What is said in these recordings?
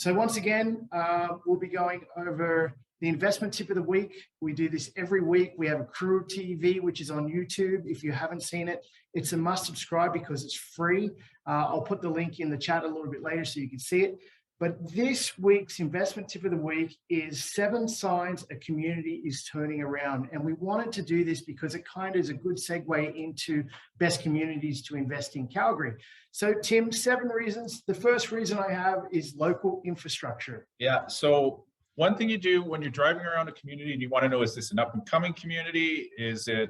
So once again, we'll be going over the investment tip of the week. We do this every week. We have a Crew TV, which is on YouTube. If you haven't seen it, it's a must subscribe because it's free. I'll put the link in the chat a little bit later so you can see it. But this week's investment tip of the week is 7 signs a community is turning around. And we wanted to do this because it kind of is a good segue into best communities to invest in Calgary. So Tim, 7 reasons. The first reason I have is local infrastructure. Yeah, so one thing you do when you're driving around a community and you want to know, is this an up and coming community? Is it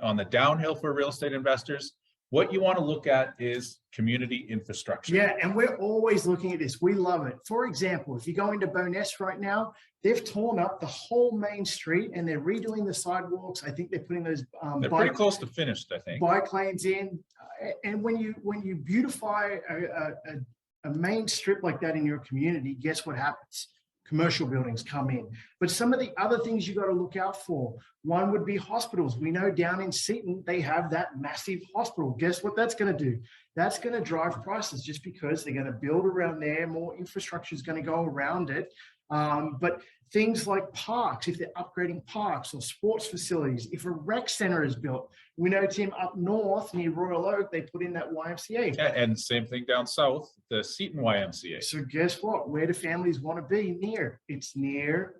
on the downhill for real estate investors? What you want to look at is community infrastructure. Yeah, and we're always looking at this. We love it. For example, if you go into Bowness right now, they've torn up the whole main street and they're redoing the sidewalks. I think they're putting those they're pretty close to finished, I think. Bike lanes in. And when you beautify a main strip like that in your community, guess what happens? Commercial buildings come in. But some of the other things you got to look out for, one would be hospitals. We know down in Seton, they have that massive hospital. Guess what that's going to do? That's going to drive prices just because they're going to build around there. More infrastructure is going to go around it. But things like parks, if they're upgrading parks or sports facilities, if a rec center is built, we know, Tim, up north near Royal Oak, they put in that YMCA. Yeah, and same thing down south, the Seton YMCA. So guess what? Where do families want to be near? It's near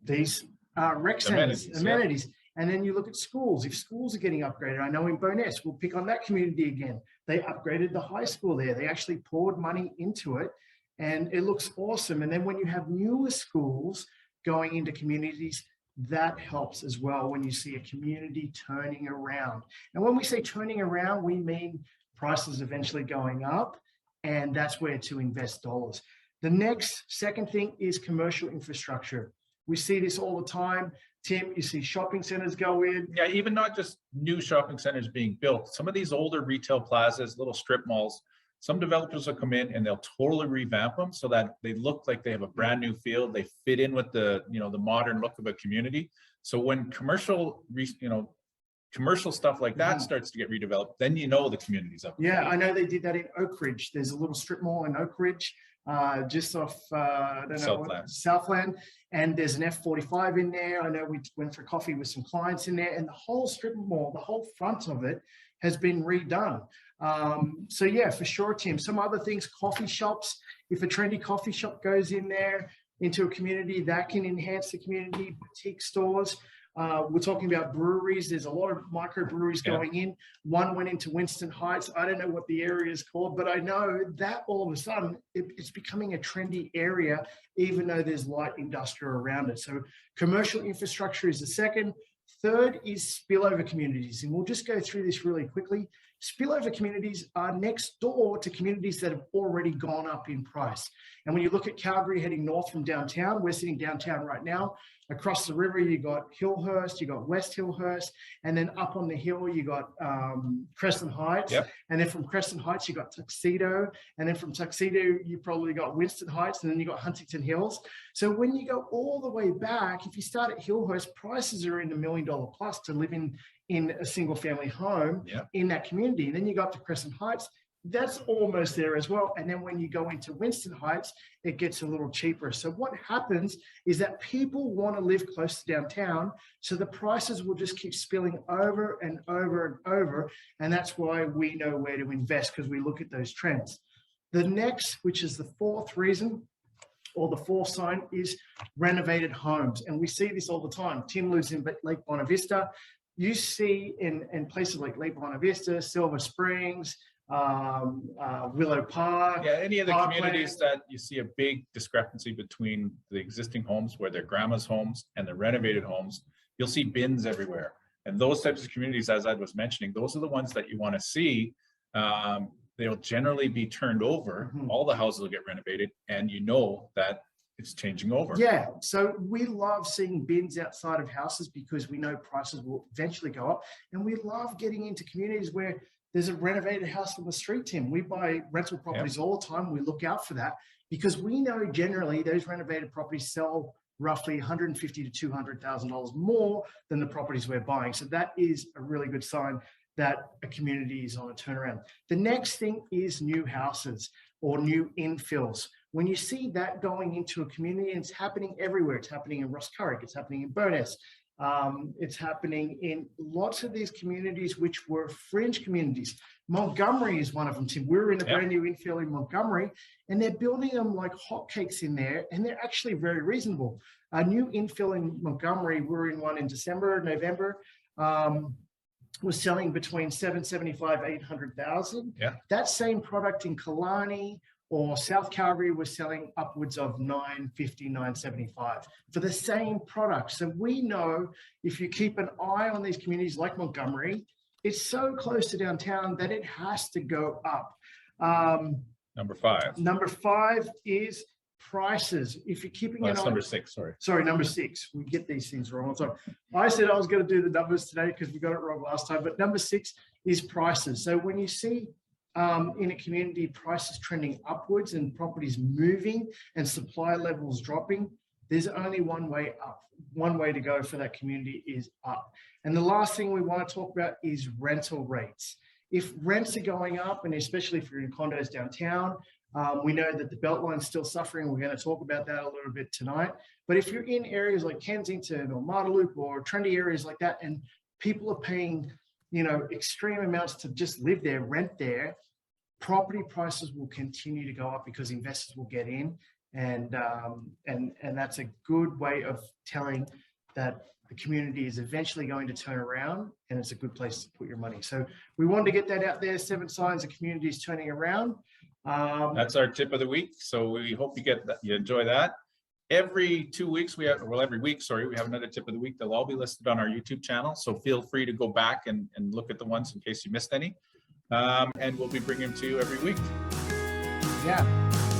these rec centers, amenities. Yeah. And then you look at schools. If schools are getting upgraded, I know in Bowness, we'll pick on that community again. They upgraded the high school there. They actually poured money into it. And it looks awesome. And then when you have newer schools going into communities, that helps as well when you see a community turning around. And when we say turning around, we mean prices eventually going up, and that's where to invest dollars. The second thing is commercial infrastructure. We see this all the time. Tim, you see shopping centers go in. Yeah, even not just new shopping centers being built. Some of these older retail plazas, little strip malls, some developers will come in and they'll totally revamp them so that they look like they have a brand new feel. They fit in with the, the modern look of a community. So when commercial stuff like that starts to get redeveloped, then the community's up. Yeah, I know they did that in Oak Ridge. There's a little strip mall in Oak Ridge, just off Southland, and there's an F45 in there. I know we went for coffee with some clients in there, and the whole strip mall, the whole front of it has been redone. So yeah, for sure, Tim. Some other things, coffee shops. If a trendy coffee shop goes in there into a community, that can enhance the community. Boutique stores. We're talking about breweries. There's a lot of microbreweries going in. One went into Winston Heights. I don't know what the area is called, but I know that all of a sudden it's becoming a trendy area, even though there's light industrial around it. So commercial infrastructure is the second. Third is spillover communities. And we'll just go through this really quickly. Spillover communities are next door to communities that have already gone up in price. And when you look at Calgary heading north from downtown, we're sitting downtown right now. Across the river, you got Hillhurst, you got West Hillhurst, and then up on the hill, you got Crescent Heights. Yep. And then from Crescent Heights, you got Tuxedo. And then from Tuxedo, you probably got Winston Heights, and then you got Huntington Hills. So when you go all the way back, if you start at Hillhurst, prices are in the $1 million plus to live in a single family home in that community. And then you go up to Crescent Heights, that's almost there as well. And then when you go into Winston Heights, it gets a little cheaper. So what happens is that people want to live close to downtown, so the prices will just keep spilling over and over and over. And that's why we know where to invest, because we look at those trends. The next, which is the fourth reason, or the fourth sign, is renovated homes. And we see this all the time. Tim lives in Lake Bonavista. You see in places like Lake Bonavista, Silver Springs, Willow Park. Yeah, any of the communities that you see a big discrepancy between the existing homes where they're grandma's homes and the renovated homes, you'll see bins everywhere. And those types of communities, as I was mentioning, those are the ones that you want to see. They'll generally be turned over. All the houses will get renovated, and that it's changing over. Yeah, so we love seeing bins outside of houses because we know prices will eventually go up. And we love getting into communities where there's a renovated house on the street, Tim. We buy rental properties all the time. We look out for that because we know generally those renovated properties sell roughly $150,000 to $200,000 more than the properties we're buying. So that is a really good sign that a community is on a turnaround. The next thing is new houses or new infills. When you see that going into a community, and it's happening everywhere. It's happening in Roscarrick, it's happening in Burness, it's happening in lots of these communities which were fringe communities. Montgomery is one of them, Tim. We're in a brand new infill in Montgomery, and they're building them like hotcakes in there, and they're actually very reasonable. A new infill in Montgomery, we're in one in December, November, was selling between 775, 800,000. Yeah. That same product in Killarney or South Calgary was selling upwards of 950, 975 for the same product. So we know if you keep an eye on these communities like Montgomery, it's so close to downtown that it has to go up. Number 5. Number 5 is prices. If you're keeping an eye, number 6, sorry. Sorry, number 6. We get these things wrong. So I said I was going to do the numbers today because we got it wrong last time. But number 6 is prices. So when you see in a community prices trending upwards and properties moving and supply levels dropping, there's only one way up. One way to go for that community is up. And the last thing we want to talk about is rental rates. If rents are going up, and especially if you're in condos downtown, we know that the Beltline's still suffering. We're going to talk about that a little bit tonight. But if you're in areas like Kensington or Martaloop or trendy areas like that, and people are paying, extreme amounts to just live there, rent there, property prices will continue to go up because investors will get in, and that's a good way of telling that the community is eventually going to turn around, and it's a good place to put your money. So we wanted to get that out there. 7 signs the community is turning around. That's our tip of the week. So we hope you get that, you enjoy that. Every 2 weeks every week, we have another tip of the week. They'll all be listed on our YouTube channel. So feel free to go back and look at the ones in case you missed any. And we'll be bringing them to you every week. Yeah.